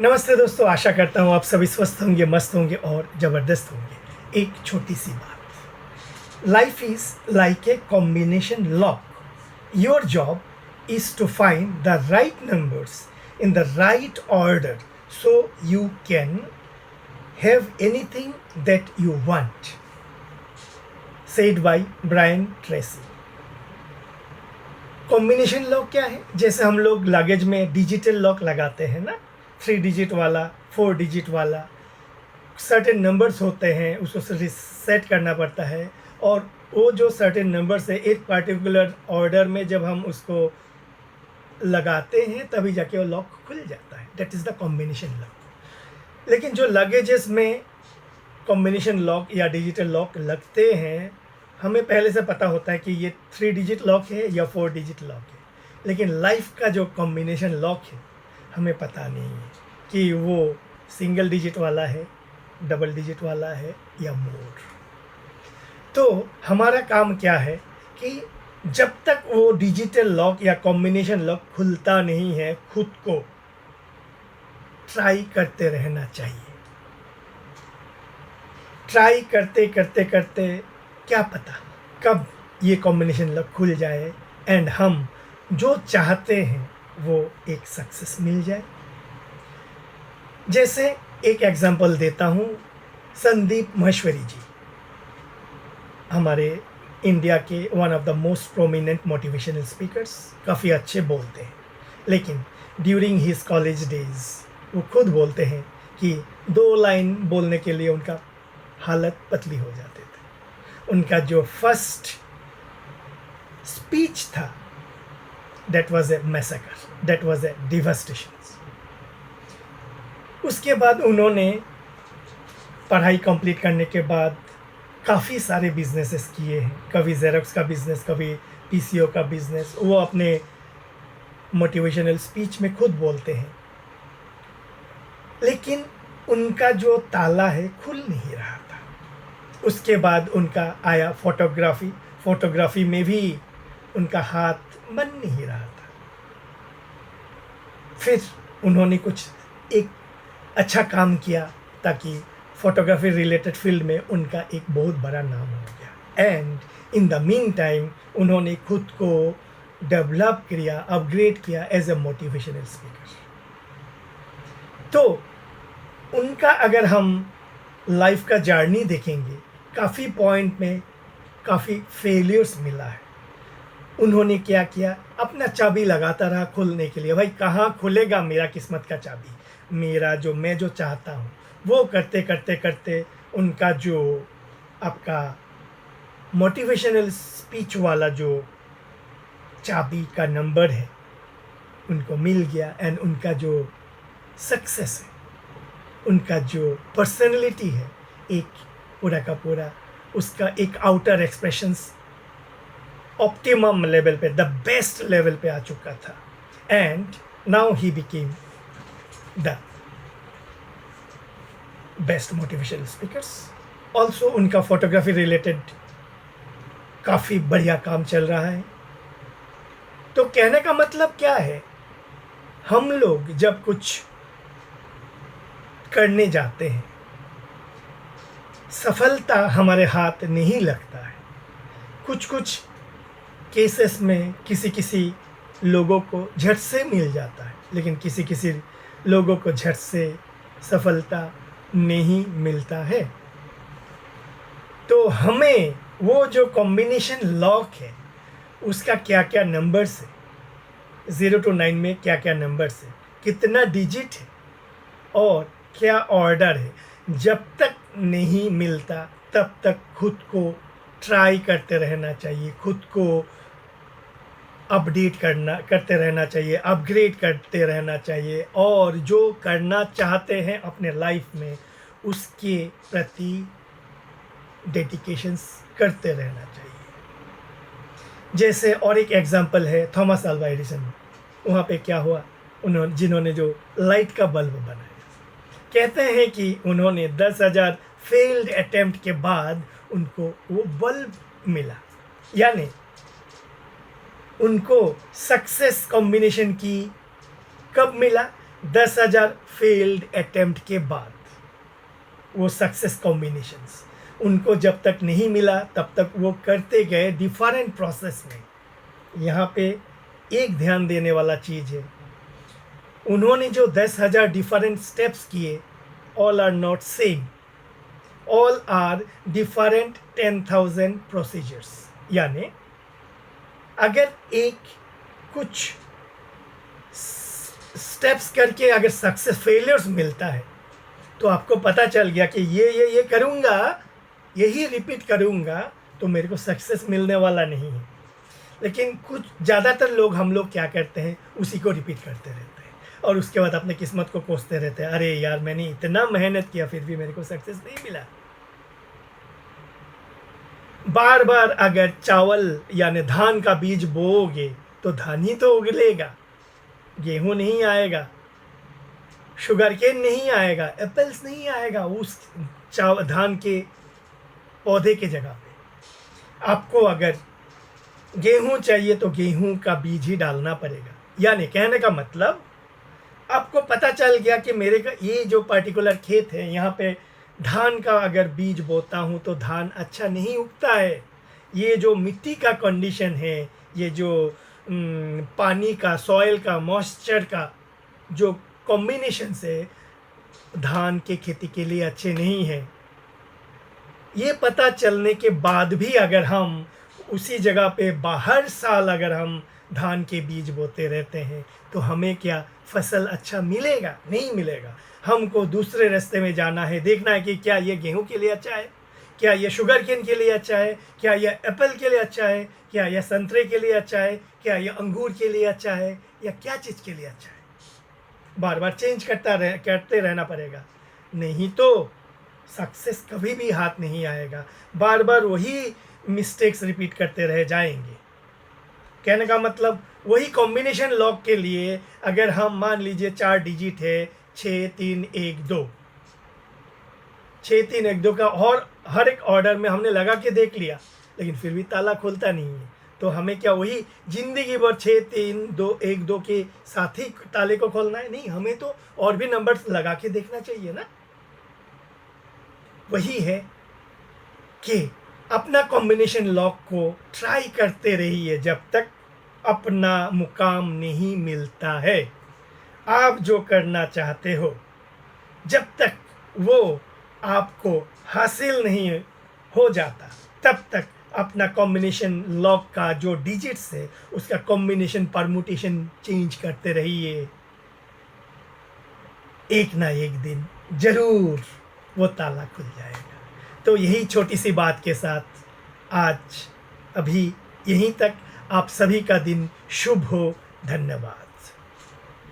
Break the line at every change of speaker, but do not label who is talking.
नमस्ते दोस्तों, आशा करता हूँ आप सभी स्वस्थ होंगे, मस्त होंगे और ज़बरदस्त होंगे। एक छोटी सी बात, life is like a combination lock. Your job is to find the right numbers in the right order so you can have anything that you want. Said by Brian Tracy. Combination lock क्या है? जैसे हम लोग luggage में digital lock लगाते हैं ना, 3 digit वाला, 4 डिजिट वाला, सर्टेन नंबर्स होते हैं, उसको रिसेट करना पड़ता है। और वो जो सर्टेन नंबर्स है, एक पार्टिकुलर ऑर्डर में जब हम उसको लगाते हैं तभी जाके वो लॉक खुल जाता है। That is the combination lock. लेकिन जो लगेजेस में कॉम्बिनेशन लॉक या डिजिटल लॉक लगते हैं, हमें पहले से पता होता है कि ये 3 डिजिट लॉक है या 4 डिजिट लॉक है। लेकिन लाइफ का जो कॉम्बिनेशन लॉक है, हमें पता नहीं है कि वो सिंगल डिजिट वाला है, डबल डिजिट वाला है या मोर। तो हमारा काम क्या है कि जब तक वो डिजिटल लॉक या कॉम्बिनेशन लॉक खुलता नहीं है, खुद को ट्राई करते रहना चाहिए। ट्राई करते करते करते क्या पता कब ये कॉम्बिनेशन लॉक खुल जाए एंड हम जो चाहते हैं वो एक सक्सेस मिल जाए। जैसे एक एग्जांपल देता हूँ, संदीप माहेश्वरी जी हमारे इंडिया के one of the most prominent motivational speakers, काफ़ी अच्छे बोलते हैं। लेकिन ड्यूरिंग हिज कॉलेज डेज वो खुद बोलते हैं कि 2 लाइन बोलने के लिए उनका हालत पतली हो जाते थे। उनका जो फर्स्ट स्पीच था, that was a massacre, that was a devastation. उसके बाद उन्होंने पढ़ाई कंप्लीट करने के बाद काफ़ी सारे बिजनेसेस किए हैं। कभी जेरोक्स का बिज़नेस, कभी पीसीओ का बिज़नेस। वो अपने मोटिवेशनल स्पीच में खुद बोलते हैं। लेकिन उनका जो ताला है खुल नहीं रहा था। उसके बाद उनका आया फोटोग्राफी। फोटोग्राफी में भी उनका हाथ बन नहीं रहा था। फिर उन्होंने कुछ एक अच्छा काम किया ताकि फोटोग्राफी रिलेटेड फील्ड में उनका एक बहुत बड़ा नाम हो गया। And in the mean time उन्होंने खुद को डेवलप किया, अपग्रेड किया एज ए मोटिवेशनल स्पीकर। तो उनका अगर हम लाइफ का जर्नी देखेंगे, काफ़ी पॉइंट में काफ़ी फेलियर्स मिला है। उन्होंने क्या किया, अपना चाबी लगाता रहा खुलने के लिए। भाई कहाँ खुलेगा मेरा किस्मत का चाबी, मेरा जो मैं जो चाहता हूँ वो करते करते करते उनका जो आपका मोटिवेशनल स्पीच वाला जो चाबी का नंबर है उनको मिल गया। एंड उनका जो सक्सेस है, उनका जो पर्सनैलिटी है, एक पूरा का पूरा उसका एक आउटर एक्सप्रेशंस ऑप्टिमम लेवल पे, द बेस्ट लेवल पे आ चुका था। And now he became the best motivational speakers. Also उनका फोटोग्राफी रिलेटेड काफ़ी बढ़िया काम चल रहा है। तो कहने का मतलब क्या है, हम लोग जब कुछ करने जाते हैं, सफलता हमारे हाथ नहीं लगता है। कुछ कुछ केसेस में किसी किसी लोगों को झट से मिल जाता है, लेकिन किसी किसी लोगों को झट से सफलता नहीं मिलता है। तो हमें वो जो कॉम्बिनेशन लॉक है उसका क्या क्या नंबर्स है, 0 to 9 में क्या क्या नंबर्स है, कितना डिजिट है और क्या ऑर्डर है, जब तक नहीं मिलता तब तक खुद को ट्राई करते रहना चाहिए, खुद को अपडेट करते रहना चाहिए, अपग्रेड करते रहना चाहिए। और जो करना चाहते हैं अपने लाइफ में उसके प्रति डेडिकेशंस करते रहना चाहिए। जैसे और एक एग्जांपल है थॉमस अल्वा एडिसन। वहाँ पे क्या हुआ, जिन्होंने जो लाइट का बल्ब बनाया, कहते हैं कि उन्होंने 10,000 फेल्ड अटेम्प्ट के बाद उनको वो बल्ब मिला। यानी उनको सक्सेस कॉम्बिनेशन की कब मिला, 10,000 फेल्ड अटेम्प्ट के बाद वो सक्सेस कॉम्बिनेशंस उनको जब तक नहीं मिला तब तक वो करते गए डिफरेंट प्रोसेस में। यहाँ पे एक ध्यान देने वाला चीज़ है, उन्होंने जो 10,000 डिफरेंट स्टेप्स किए, all are not same, all are different 10,000 procedures. यानी अगर एक कुछ स्टेप्स करके अगर सक्सेस फेलियर्स मिलता है तो आपको पता चल गया कि ये करूँगा, यही रिपीट करूँगा तो मेरे को सक्सेस मिलने वाला नहीं है। लेकिन कुछ ज़्यादातर लोग हम लोग क्या करते हैं, उसी को रिपीट करते रहते हैं और उसके बाद अपने किस्मत को कोसते रहते हैं, अरे यार मैंने इतना मेहनत किया फिर भी मेरे को सक्सेस नहीं मिला। बार बार अगर चावल यानी धान का बीज बोओगे तो धान ही तो उगलेगा, गेहूं नहीं आएगा, शुगर केन नहीं आएगा, एप्पल्स नहीं आएगा उस धान के पौधे के जगह पे। आपको अगर गेहूं चाहिए तो गेहूं का बीज ही डालना पड़ेगा। यानी कहने का मतलब आपको पता चल गया कि मेरे का ये जो पर्टिकुलर खेत है यहाँ पे धान का अगर बीज बोता हूँ तो धान अच्छा नहीं उगता है। ये जो मिट्टी का कंडीशन है, ये जो पानी का, सॉइल का, मॉइस्चर का जो कॉम्बिनेशन से धान के खेती के लिए अच्छे नहीं है। ये पता चलने के बाद भी अगर हम उसी जगह पे हर साल अगर हम धान के बीज बोते रहते हैं तो हमें क्या फसल अच्छा मिलेगा? नहीं मिलेगा। हमको दूसरे रास्ते में जाना है, देखना है कि क्या ये गेहूं के लिए अच्छा है, क्या ये शुगर केन के लिए अच्छा है, क्या ये एप्पल के लिए अच्छा है, क्या यह संतरे के लिए अच्छा है, क्या यह अंगूर के लिए अच्छा है, या क्या चीज़ के लिए अच्छा है। बार बार चेंज करते रहना पड़ेगा, नहीं तो सक्सेस कभी भी हाथ नहीं आएगा। बार बार वही मिस्टेक्स रिपीट करते रह जाएंगे। कहने का मतलब वही कॉम्बिनेशन लॉक के लिए अगर हम मान लीजिए 4 डिजिट है 6312, 6312 का और हर एक ऑर्डर में हमने लगा के देख लिया लेकिन फिर भी ताला खुलता नहीं है, तो हमें क्या वही जिंदगी भर 6312 के साथ ही ताले को खोलना है? नहीं, हमें तो और भी नंबर्स लगा के देखना चाहिए ना। वही है कि अपना कॉम्बिनेशन लॉक को ट्राई करते रहिए जब तक अपना मुकाम नहीं मिलता है। आप जो करना चाहते हो जब तक वो आपको हासिल नहीं हो जाता तब तक अपना कॉम्बिनेशन लॉक का जो डिजिट्स है उसका कॉम्बिनेशन परमुटेशन चेंज करते रहिए। एक ना एक दिन जरूर वो ताला खुल जाएगा। तो यही छोटी सी बात के साथ आज अभी यहीं तक। आप सभी का दिन शुभ हो। धन्यवाद।